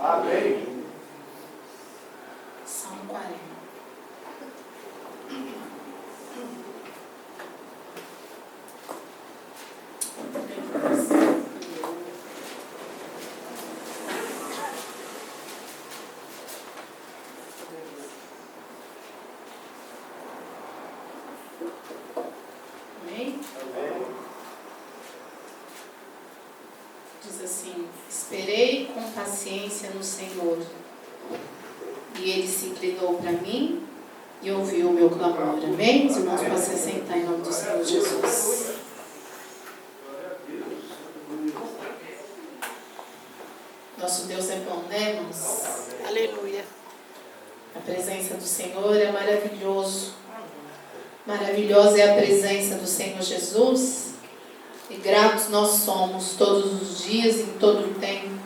Amém. Salmo 40. Amém? Diz assim: esperei com paciência no Senhor, e Ele se inclinou para mim e ouviu o meu clamor. Amém? Os irmãos podem se sentar em nome do Senhor Jesus. Nosso Deus é bom, né, irmãos? Aleluia. A presença do Senhor é maravilhoso. Maravilhosa é a presença do Senhor Jesus. E gratos nós somos todos os dias e em todo o tempo,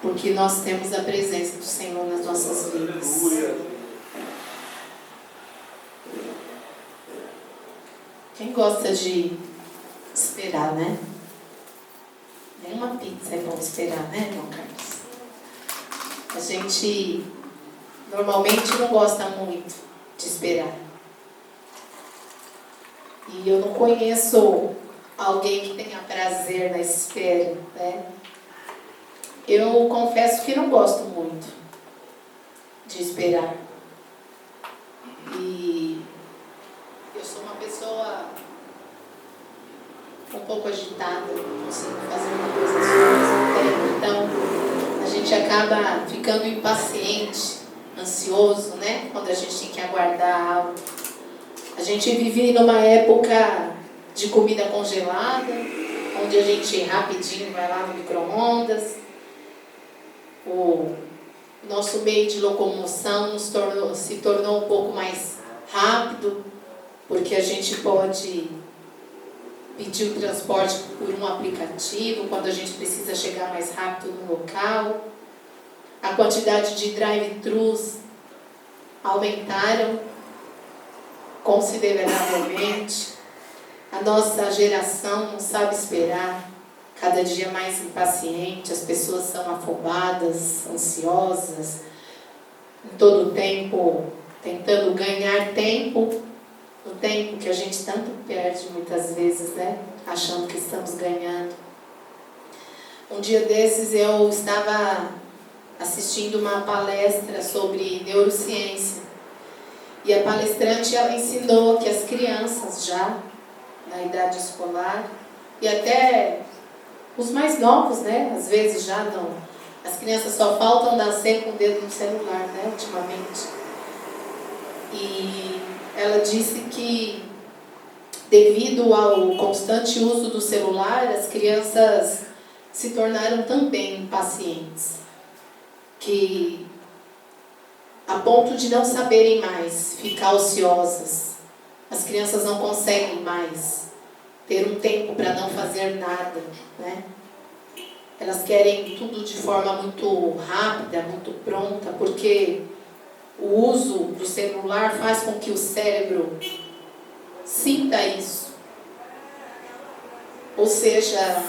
porque nós temos a presença do Senhor nas nossas vidas. Quem gosta de esperar, né? Nenhuma pizza é bom esperar, né, irmão Carlos? A gente normalmente não gosta muito de esperar. E eu não conheço alguém que tenha prazer na espera, né? Eu confesso que não gosto muito de esperar. E eu sou uma pessoa um pouco agitada, não consigo fazer uma coisa só ao mesmo tempo. Então, a gente acaba ficando impaciente, ansioso, né? Quando a gente tem que aguardar algo. A gente vive numa época de comida congelada, onde a gente rapidinho vai lá no micro-ondas. O nosso meio de locomoção se tornou um pouco mais rápido, porque a gente pode pedir o transporte por um aplicativo, quando a gente precisa chegar mais rápido no local. A quantidade de drive-thrus aumentaram consideravelmente. A nossa geração não sabe esperar, cada dia mais impaciente, as pessoas são afobadas, ansiosas, em todo o tempo tentando ganhar tempo, o tempo que a gente tanto perde muitas vezes, né? Achando que estamos ganhando. Um dia desses eu estava assistindo uma palestra sobre neurociência, e a palestrante ela ensinou que as crianças já na idade escolar, e até os mais novos, né? Às vezes já não. As crianças só faltam nascer com o dedo no celular, né? Ultimamente. E ela disse que, devido ao constante uso do celular, as crianças se tornaram também impacientes. Que, a ponto de não saberem mais ficar ociosas, as crianças não conseguem mais ter um tempo para não fazer nada, né? Elas querem tudo de forma muito rápida, muito pronta, porque o uso do celular faz com que o cérebro sinta isso. Ou seja,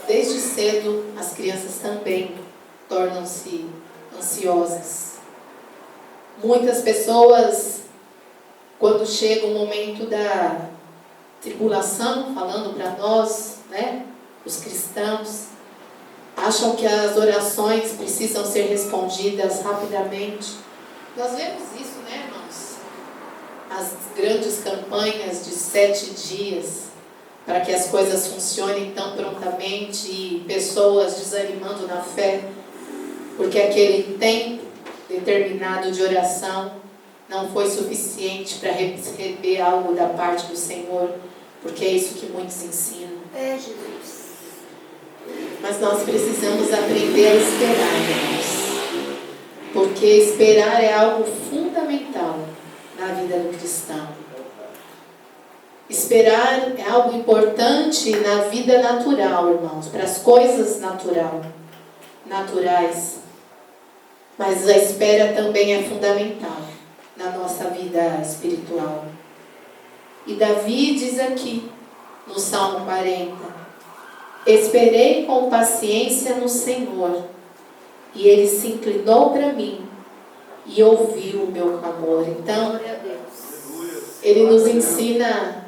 desde cedo as crianças também tornam-se ansiosas. Muitas pessoas, quando chega o momento da tribulação, falando para nós, né, os cristãos, acham que as orações precisam ser respondidas rapidamente. Nós vemos isso, né, irmãos? As grandes campanhas de 7 dias, para que as coisas funcionem tão prontamente, e pessoas desanimando na fé, porque aquele tempo determinado de oração não foi suficiente para receber algo da parte do Senhor, porque é isso que muitos ensinam. É, Jesus. Mas nós precisamos aprender a esperar, irmãos, porque esperar é algo fundamental na vida do cristão. Esperar é algo importante na vida natural, irmãos, para as coisas naturais. Mas a espera também é fundamental na nossa vida espiritual. E Davi diz aqui, no Salmo 40, esperei com paciência no Senhor, e Ele se inclinou para mim e ouviu o meu clamor. Então, Glória a Deus. Ele nos ensina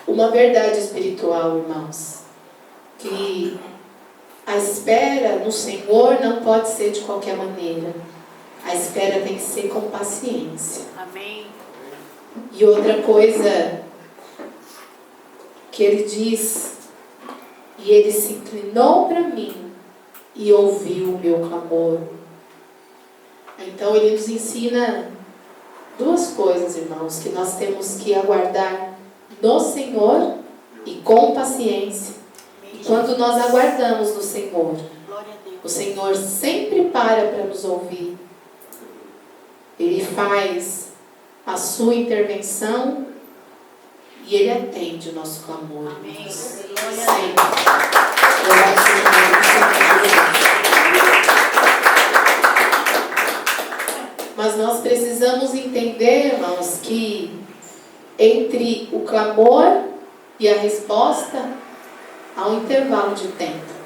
uma verdade espiritual, irmãos, que a espera no Senhor não pode ser de qualquer maneira. A espera tem que ser com paciência. Amém. E outra coisa que Ele diz, e Ele se inclinou para mim e ouviu o meu clamor. Então Ele nos ensina duas coisas, irmãos, que nós temos que aguardar no Senhor e com paciência. E quando nós aguardamos no Senhor, Glória a Deus. o Senhor sempre para nos ouvir. Ele faz a sua intervenção e Ele atende o nosso clamor. Amém. Irmãos. Glória a Sempre. Louvado seja o nome do Senhor. Mas nós precisamos entender, irmãos, que entre o clamor e a resposta há um intervalo de tempo.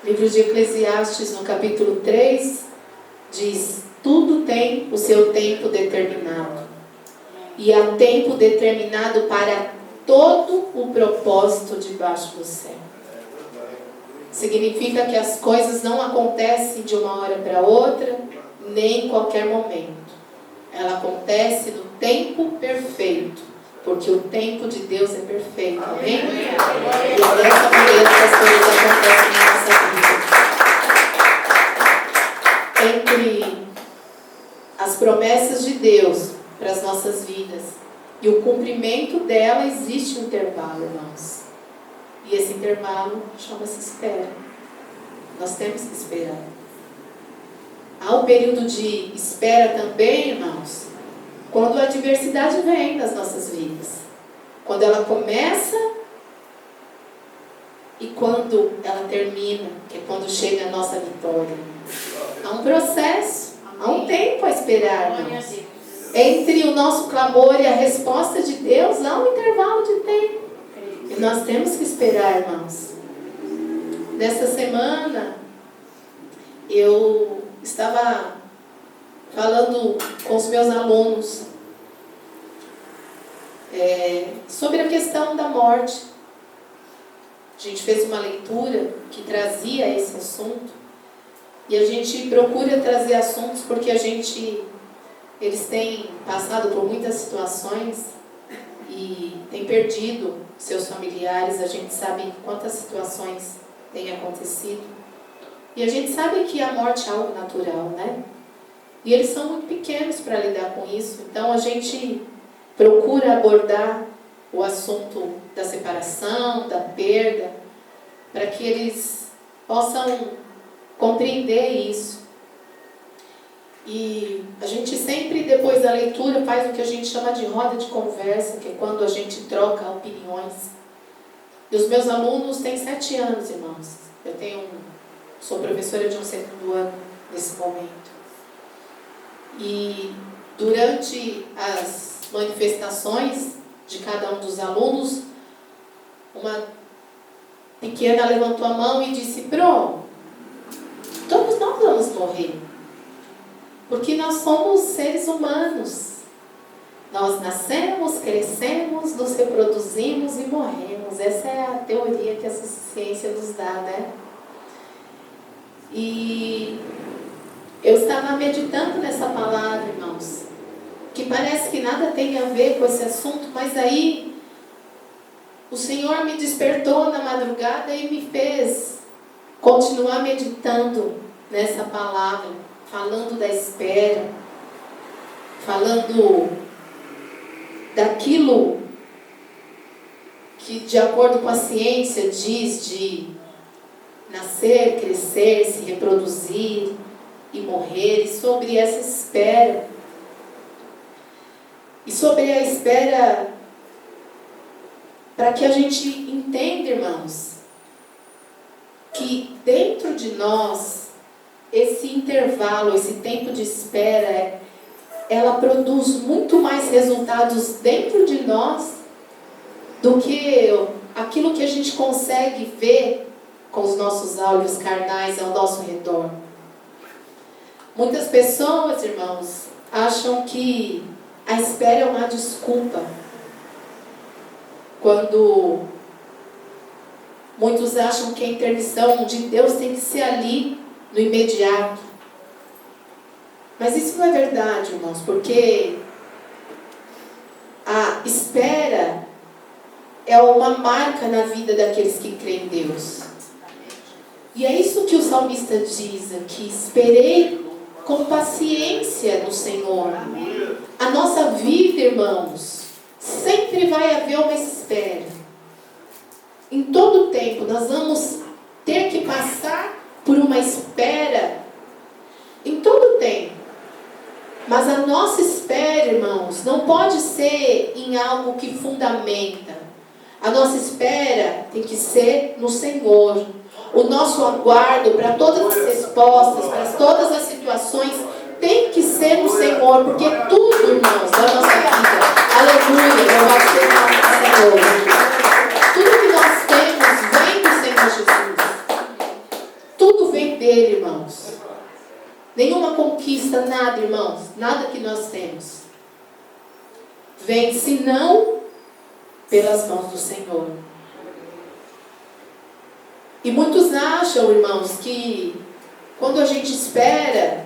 Livro de Eclesiastes, no capítulo 3, diz: tudo tem o seu tempo determinado. E há tempo determinado para todo o propósito debaixo do céu. Significa que as coisas não acontecem de uma hora para outra, nem em qualquer momento. Ela acontece no tempo perfeito, porque o tempo de Deus é perfeito. Amém? E é dessa maneira que as coisas acontecem na nossa vida. Entre as promessas de Deus para as nossas vidas e o cumprimento dela existe um intervalo, irmãos. E esse intervalo chama-se espera. Nós temos que esperar. Há um período de espera também, irmãos, quando a adversidade vem nas nossas vidas. Quando ela começa e quando ela termina, que é quando chega a nossa vitória. Há um processo, há um tempo a esperar, Glória a irmãos. Deus. Entre o nosso clamor e a resposta de Deus, há um intervalo de tempo. E nós temos que esperar, irmãos. Nessa semana, eu estava falando com os meus alunos sobre a questão da morte. A gente fez uma leitura que trazia esse assunto. E a gente procura trazer assuntos porque eles têm passado por muitas situações e têm perdido seus familiares. A gente sabe quantas situações têm acontecido. E a gente sabe que a morte é algo natural, né? E eles são muito pequenos para lidar com isso. Então a gente procura abordar o assunto da separação, da perda, para que eles possam compreender isso. E a gente sempre, depois da leitura, faz o que a gente chama de roda de conversa, que é quando a gente troca opiniões. E os meus alunos têm 7 anos, irmãos. Sou professora de um 2º ano nesse momento. E durante as manifestações de cada um dos alunos, uma pequena levantou a mão e disse: Pro, todos nós vamos morrer. Porque nós somos seres humanos. Nós nascemos, crescemos, nos reproduzimos e morremos. Essa é a teoria que essa ciência nos dá, né? E eu estava meditando nessa palavra, irmãos, que parece que nada tem a ver com esse assunto, mas aí o Senhor me despertou na madrugada e me fez continuar meditando nessa palavra, falando da espera, falando daquilo que, de acordo com a ciência, diz de nascer, crescer, se reproduzir e morrer, e sobre essa espera. E sobre a espera, para que a gente entenda, irmãos, que dentro de nós, esse intervalo, esse tempo de espera, ela produz muito mais resultados dentro de nós do que aquilo que a gente consegue ver com os nossos olhos carnais ao nosso redor. Muitas pessoas, irmãos, acham que a espera é uma desculpa. Quando muitos acham que a intervenção de Deus tem que ser ali, no imediato. Mas isso não é verdade, irmãos, porque a espera é uma marca na vida daqueles que creem em Deus. E é isso que o salmista diz aqui: esperei com paciência no Senhor. A nossa vida, irmãos, sempre vai haver uma espera. Em todo tempo nós vamos ter que passar por uma espera. Em todo tempo. Mas a nossa espera, irmãos, não pode ser em algo que fundamenta. A nossa espera tem que ser no Senhor. O nosso aguardo para todas as respostas, para todas as situações, tem que ser no Senhor. Porque tudo, irmãos, da nossa vida, aleluia, louvado seja o Senhor. Tudo que nós temos vem do Senhor Jesus. Tudo vem dele, irmãos. Nenhuma conquista, nada, irmãos, nada que nós temos vem senão pelas mãos do Senhor. E muitos acham, irmãos, que quando a gente espera,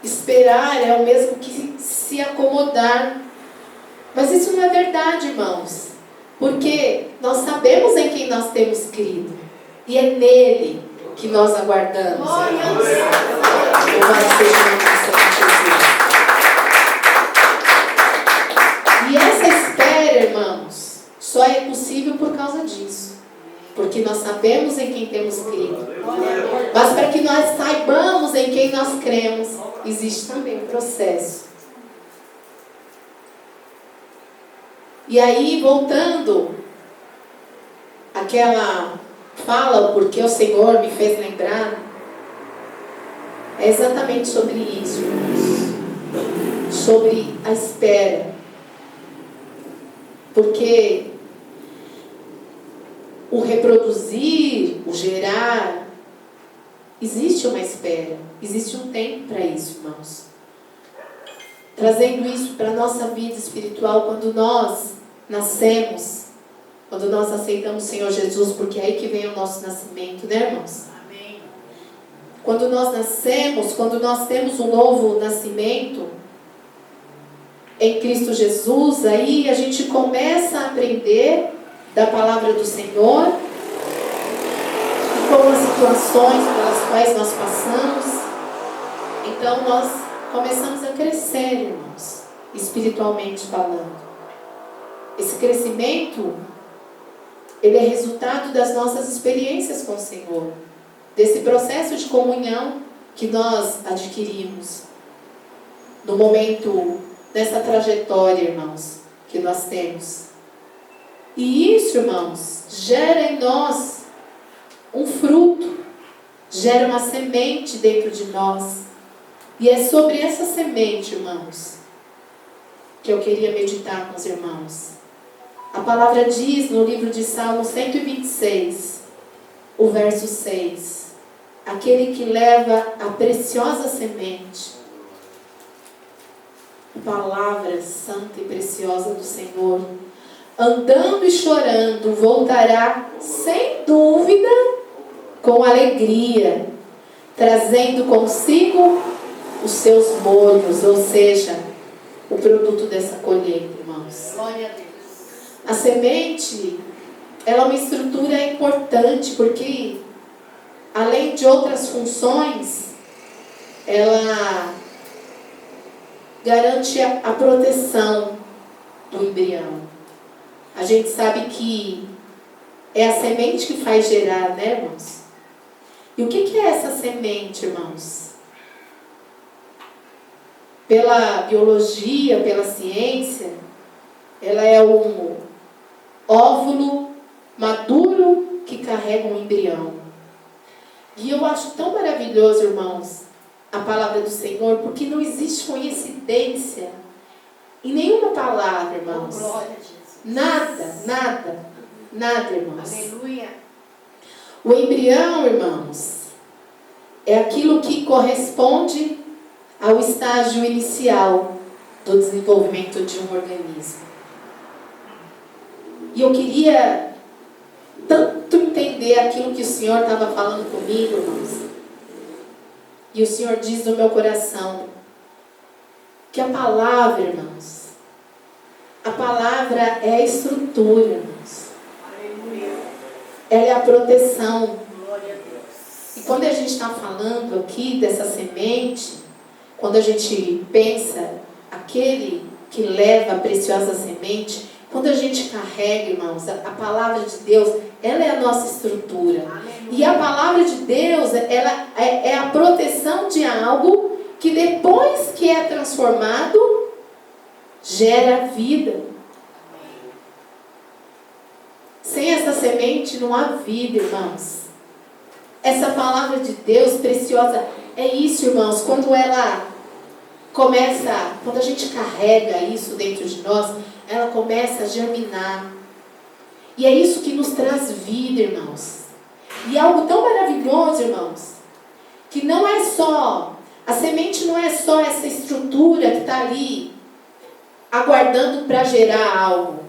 esperar é o mesmo que se acomodar. Mas isso não é verdade, irmãos. Porque nós sabemos em quem nós temos crido. E é nele que nós aguardamos. Louvado seja o nome do Senhor Jesus. E essa espera, irmãos, só é possível por causa disso. Porque nós sabemos em quem temos crido. Mas para que nós saibamos em quem nós cremos, existe também um processo. E aí, voltando àquela fala, porque o Senhor me fez lembrar, é exatamente sobre isso, irmãos. Sobre a espera. Porque o reproduzir, o gerar, existe uma espera, existe um tempo para isso, irmãos. Trazendo isso para a nossa vida espiritual, quando nós nascemos, quando nós aceitamos o Senhor Jesus, porque é aí que vem o nosso nascimento, né, irmãos? Amém. Quando nós nascemos, quando nós temos um novo nascimento em Cristo Jesus, aí a gente começa a aprender da palavra do Senhor e com as situações pelas quais nós passamos. Então nós começamos a crescer, irmãos, espiritualmente falando. Esse crescimento, ele é resultado das nossas experiências com o Senhor, desse processo de comunhão que nós adquirimos no momento, nessa trajetória, irmãos, que nós temos. E isso, irmãos, gera em nós um fruto, gera uma semente dentro de nós. E é sobre essa semente, irmãos, que eu queria meditar com os irmãos. A palavra diz no livro de Salmo 126, o verso 6, aquele que leva a preciosa semente, palavra santa e preciosa do Senhor, andando e chorando, voltará sem dúvida com alegria, trazendo consigo os seus molhos, ou seja, o produto dessa colheita, irmãos. Glória a Deus. A semente, ela é uma estrutura importante, porque além de outras funções, ela garante a proteção do embrião. A gente sabe que é a semente que faz gerar, né, irmãos? E o que é essa semente, irmãos? Pela biologia, pela ciência, ela é um óvulo maduro que carrega um embrião. E eu acho tão maravilhoso, irmãos, a palavra do Senhor, porque não existe coincidência em nenhuma palavra, irmãos. Glória a Jesus. Nada, irmãos. Aleluia. O embrião, irmãos, é aquilo que corresponde ao estágio inicial do desenvolvimento de um organismo. E eu queria tanto entender aquilo que o Senhor estava falando comigo, irmãos. E o Senhor diz no meu coração que a palavra, irmãos, a palavra é a estrutura, irmãos. Ela é a proteção. E quando a gente está falando aqui dessa semente, quando a gente pensa aquele que leva a preciosa semente, quando a gente carrega, irmãos, a palavra de Deus, ela é a nossa estrutura. E a palavra de Deus, ela é a proteção de algo que depois que é transformado, gera vida. Sem essa semente não há vida, irmãos. Essa palavra de Deus preciosa, é isso, irmãos, quando ela começa, quando a gente carrega isso dentro de nós, ela começa a germinar. E é isso que nos traz vida, irmãos. E algo tão maravilhoso, irmãos, que não é só, a semente não é só essa estrutura que está ali, aguardando para gerar algo.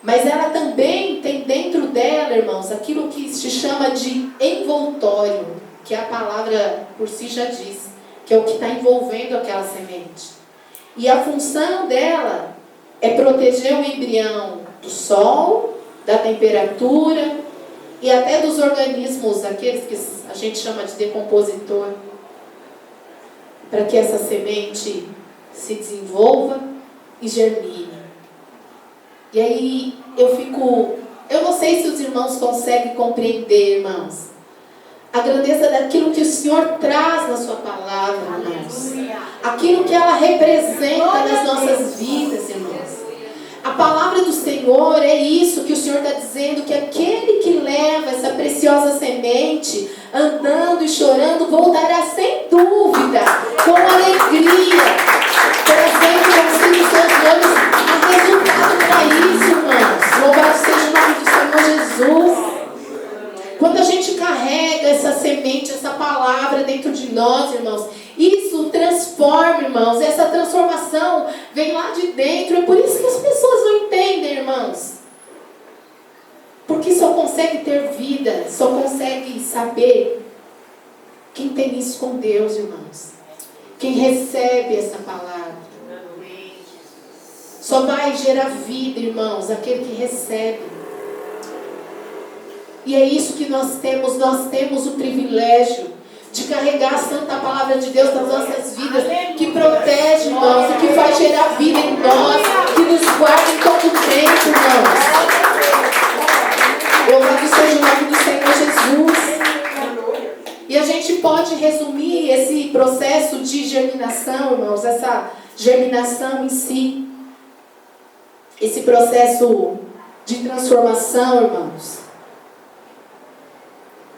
Mas ela também tem dentro dela, irmãos, aquilo que se chama de envoltório, que a palavra por si já diz, que é o que está envolvendo aquela semente. E a função dela é proteger o embrião do sol, da temperatura e até dos organismos, aqueles que a gente chama de decompositor, para que essa semente se desenvolva e germine. E aí eu não sei se os irmãos conseguem compreender, irmãos, a grandeza daquilo que o Senhor traz na sua palavra, irmãos. Aquilo que ela representa nas nossas vidas, irmãos. A palavra do Senhor é isso que o Senhor está dizendo, que aquele que leva essa preciosa semente, andando e chorando, voltará sem dúvida, com alegria, trazendo consigo seus olhos a resultado para isso, irmãos. Louvado seja o nome do Senhor Jesus. Quando a gente carrega essa semente, essa palavra dentro de nós, irmãos, isso transforma, irmãos. Essa transformação vem lá de dentro. É por isso que as pessoas não entendem, irmãos. Porque só consegue ter vida, só consegue saber quem tem isso com Deus, irmãos. Quem recebe essa palavra. Só vai gerar vida, irmãos, aquele que recebe. E é isso que nós temos o privilégio de carregar a santa palavra de Deus nas nossas vidas, que protege, irmãos, e que faz gerar vida em nós, que nos guarda em todo tempo, irmãos. Louvado seja o nome do Senhor Jesus. E a gente pode resumir esse processo de germinação, irmãos, essa germinação em si, esse processo de transformação, irmãos,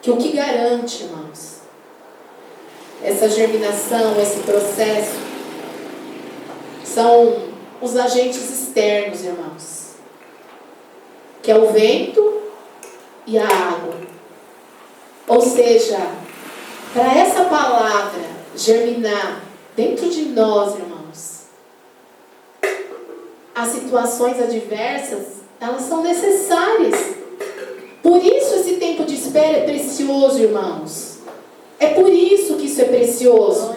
que o que garante, irmãos, essa germinação, esse processo, são os agentes externos, irmãos, que é o vento e a água. Ou seja, para essa palavra germinar dentro de nós, irmãos, as situações adversas, elas são necessárias. Por isso esse tempo de espera é precioso, irmãos. É por isso que isso é precioso.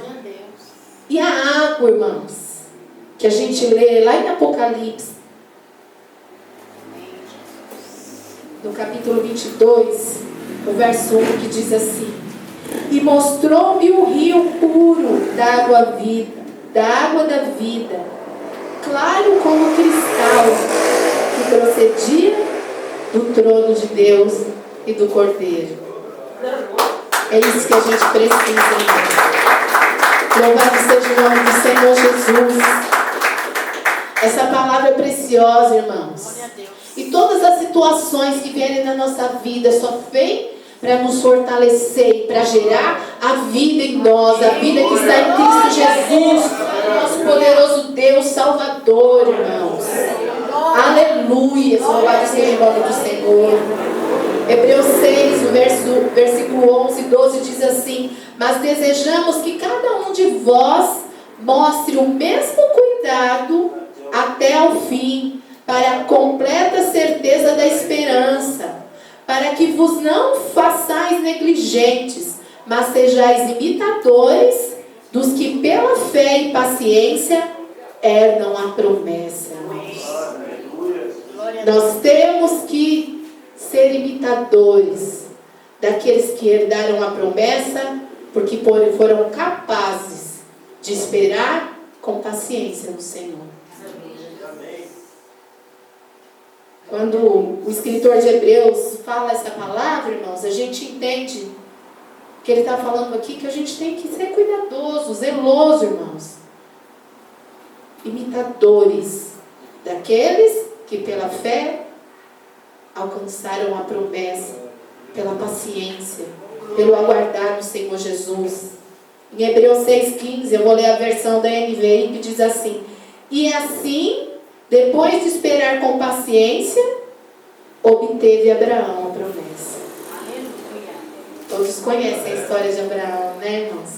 E a água, irmãos, que a gente lê lá em Apocalipse, no capítulo 22, o verso 1, que diz assim: e mostrou-me o rio puro da água da vida, claro como cristal, que procedia do trono de Deus e do Cordeiro. É isso que a gente precisa, irmãos. Louvado seja o nome do Senhor Jesus. Essa palavra é preciosa, irmãos. E todas as situações que vierem na nossa vida só vem para nos fortalecer e para gerar a vida em nós, a vida que está em Cristo Jesus, nosso poderoso Deus Salvador, irmãos. Aleluia, louvado seja o nome do Senhor. Hebreus 6, o versículo 11 e 12 diz assim: mas desejamos que cada um de vós mostre o mesmo cuidado até ao fim, para a completa certeza da esperança, para que vos não façais negligentes, mas sejais imitadores dos que pela fé e paciência herdam a promessa. Nós temos que ser imitadores daqueles que herdaram a promessa, porque foram capazes de esperar com paciência no Senhor. Quando o escritor de Hebreus fala essa palavra, irmãos, a gente entende que ele está falando aqui que a gente tem que ser cuidadoso, zeloso, irmãos. Imitadores daqueles que pela fé alcançaram a promessa, pela paciência, pelo aguardar no Senhor Jesus. Em Hebreus 6,15, eu vou ler a versão da NVI que diz assim: e assim, depois de esperar com paciência, obteve Abraão a promessa. Todos conhecem a história de Abraão, né, irmãos?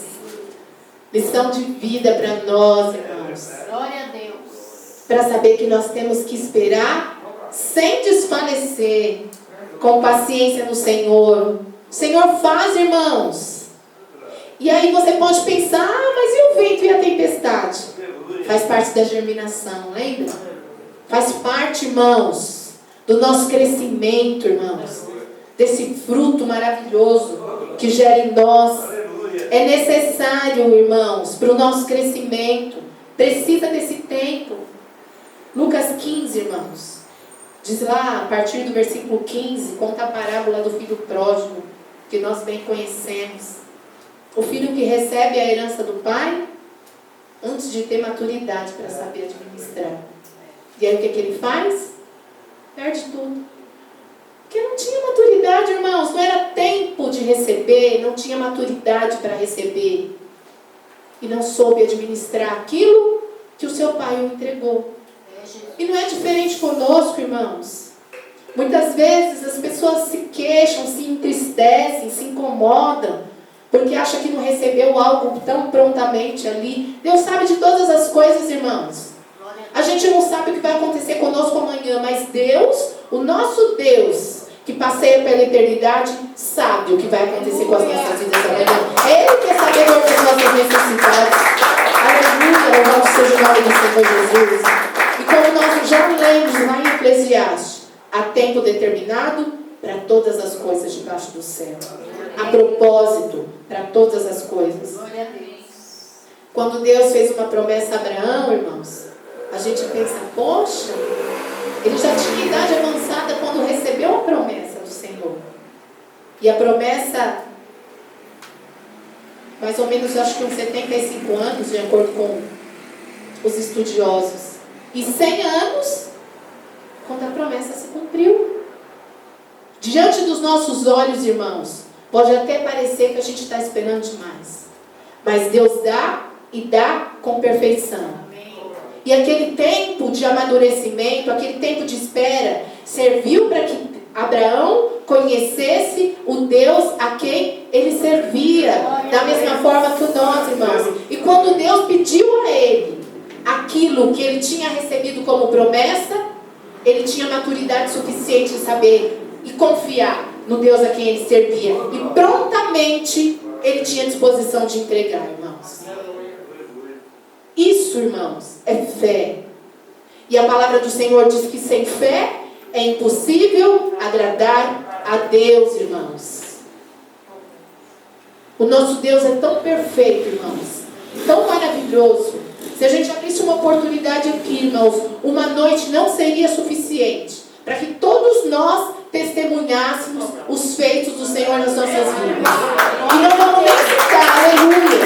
Lição de vida para nós, irmãos. Glória a Deus. Para saber que nós temos que esperar sem desfalecer, com paciência no Senhor. O Senhor faz, irmãos. E aí você pode pensar: mas e o vento e a tempestade? Faz parte da germinação, lembra? Faz parte, irmãos, do nosso crescimento, irmãos. Desse fruto maravilhoso que gera em nós. É necessário, irmãos, para o nosso crescimento. Precisa desse tempo. Lucas 15, irmãos. Diz lá, a partir do versículo 15, conta a parábola do filho pródigo, que nós bem conhecemos. O filho que recebe a herança do pai, antes de ter maturidade para saber administrar. E aí o que ele faz? Perde tudo. Porque não tinha maturidade, irmãos. Não era tempo de receber, não tinha maturidade para receber. E não soube administrar aquilo que o seu pai o entregou. E não é diferente conosco, irmãos. Muitas vezes as pessoas se queixam, se entristecem, se incomodam, porque acham que não recebeu algo tão prontamente ali. Deus sabe de todas as coisas, irmãos. A gente não sabe o que vai acontecer conosco amanhã, mas Deus, o nosso Deus, que passeia pela eternidade, sabe o que vai acontecer com as nossas vidas amanhã. Ele quer saber das nossas necessidades. Aleluia, louvado seja o nome do Senhor Jesus. E como nós já lemos lá em Eclesiastes, há tempo determinado para todas as coisas debaixo do céu. Há propósito para todas as coisas. Quando Deus fez uma promessa a Abraão, irmãos, a gente pensa: poxa, ele já tinha idade avançada quando recebeu a promessa do Senhor. E a promessa, mais ou menos, acho que uns 75 anos, de acordo com os estudiosos. E 100 anos, quando a promessa se cumpriu. Diante dos nossos olhos, irmãos, pode até parecer que a gente está esperando demais. Mas Deus dá e dá com perfeição. E aquele tempo de amadurecimento, aquele tempo de espera, serviu para que Abraão conhecesse o Deus a quem ele servia, da mesma forma que nós, irmãos. E quando Deus pediu a ele aquilo que ele tinha recebido como promessa, ele tinha maturidade suficiente de saber e confiar no Deus a quem ele servia. E prontamente ele tinha disposição de entregar, irmãos. Isso, irmãos, é fé. E a palavra do Senhor diz que sem fé é impossível agradar a Deus, irmãos. O nosso Deus é tão perfeito, irmãos, tão maravilhoso. Se a gente abrisse uma oportunidade aqui, irmãos, uma noite não seria suficiente para que todos nós testemunhássemos os feitos do Senhor nas nossas vidas. E não vamos nem citar, aleluia,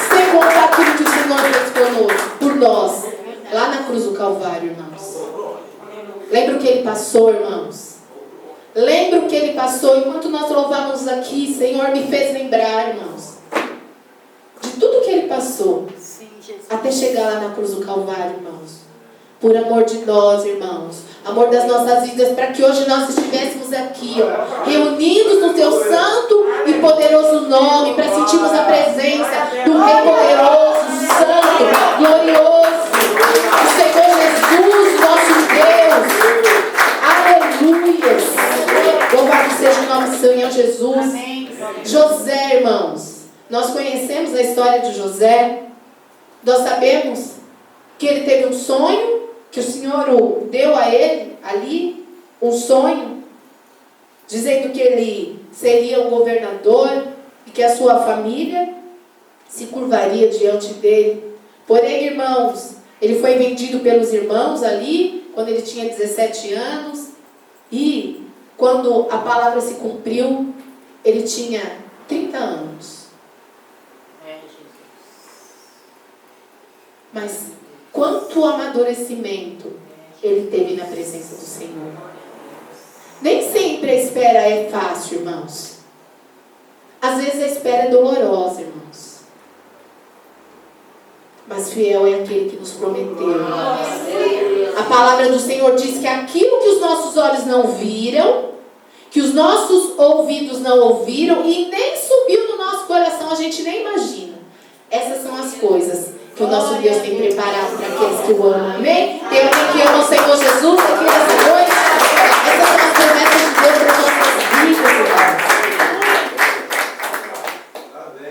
sem contar aquilo que o Senhor fez conosco, por nós, lá na cruz do Calvário, irmãos. Lembra o que ele passou, irmãos? Lembra o que ele passou? Enquanto nós louvamos aqui, Senhor, me fez lembrar, irmãos, de tudo que ele passou. Sim, até chegar lá na cruz do Calvário, irmãos. Por amor de nós, irmãos. amor das nossas vidas, para que hoje nós estivéssemos aqui, ó, reunidos no Teu santo e poderoso nome, para sentirmos a presença do Rei poderoso, santo, glorioso, o Senhor Jesus, nosso Deus. Aleluia. Louvado seja o nome do Senhor Jesus. Amém. José, irmãos, nós conhecemos a história de José. Nós sabemos que ele teve um sonho, que o Senhor deu a ele ali um sonho, dizendo que ele seria um governador e que a sua família se curvaria diante dele. Porém, irmãos, ele foi vendido pelos irmãos ali, quando ele tinha 17 anos, e quando a palavra se cumpriu, ele tinha 30 anos. Mas quanto amadurecimento ele teve na presença do Senhor. Nem sempre a espera é fácil, irmãos. Às vezes a espera é dolorosa, irmãos. Mas fiel é aquele que nos prometeu. A palavra do Senhor diz que aquilo que os nossos olhos não viram, que os nossos ouvidos não ouviram e nem subiu no nosso coração, a gente nem imagina. Essas são as coisas que o nosso Deus tem preparado para aqueles que o amam. Amém? Tem alguém que ama o Senhor Jesus aqui nessa noite? Essas são as promessas de Deus para nossas vidas, irmãos.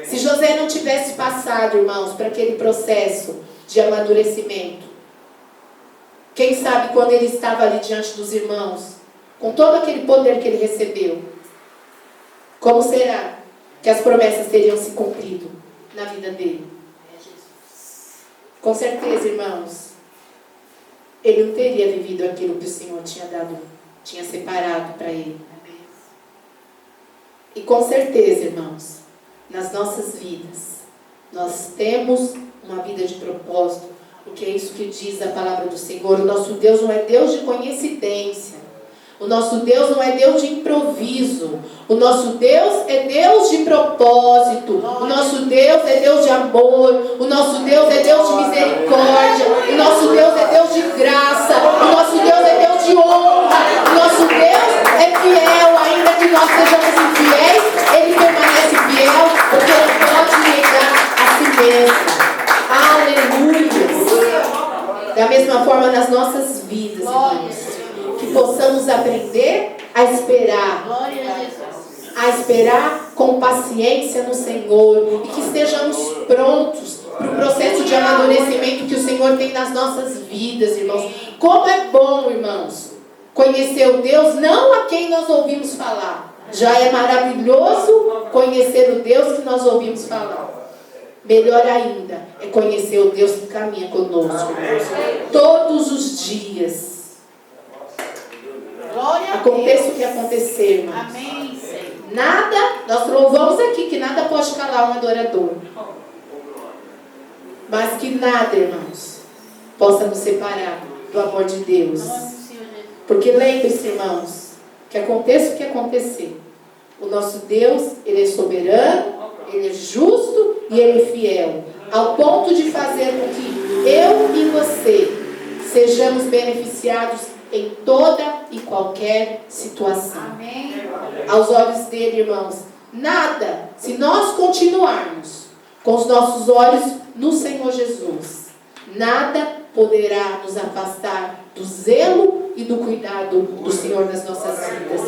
Se José não tivesse passado, irmãos, para aquele processo de amadurecimento, quem sabe quando ele estava ali diante dos irmãos, com todo aquele poder que ele recebeu, como será que as promessas teriam se cumprido na vida dele? Com certeza, irmãos, ele não teria vivido aquilo que o Senhor tinha separado para ele. E com certeza, irmãos, nas nossas vidas, nós temos uma vida de propósito, porque é isso que diz a palavra do Senhor. O nosso Deus não é Deus de coincidência. O nosso Deus não é Deus de improviso. O nosso Deus é Deus de propósito. O nosso Deus é Deus de amor. O nosso Deus é Deus de misericórdia. O nosso Deus é Deus de graça. O nosso Deus é Deus de honra. O nosso Deus é fiel. Ainda que nós sejamos infiéis, Ele permanece fiel, porque Ele pode negar a si mesmo. Aleluia. Da mesma forma nas nossas vidas, irmãos, que possamos aprender a esperar. A esperar com paciência no Senhor. E que estejamos prontos para o processo de amadurecimento que o Senhor tem nas nossas vidas, irmãos. Como é bom, irmãos, conhecer o Deus não a quem nós ouvimos falar. Já é maravilhoso conhecer o Deus que nós ouvimos falar. Melhor ainda é conhecer o Deus que caminha conosco, irmãos, todos os dias. Aconteça o que acontecer, irmãos. Amém. Nada, nós louvamos aqui que nada pode calar um adorador. Mas que nada, irmãos, possa nos separar do amor de Deus. Porque lembre-se, irmãos, que aconteça o que acontecer, o nosso Deus, Ele é soberano, Ele é justo e Ele é fiel, ao ponto de fazer com que eu e você sejamos beneficiados em toda e qualquer situação. Amém. Aos olhos dele, irmãos, nada, se nós continuarmos com os nossos olhos no Senhor Jesus, nada poderá nos afastar do zelo e do cuidado do Senhor nas nossas vidas.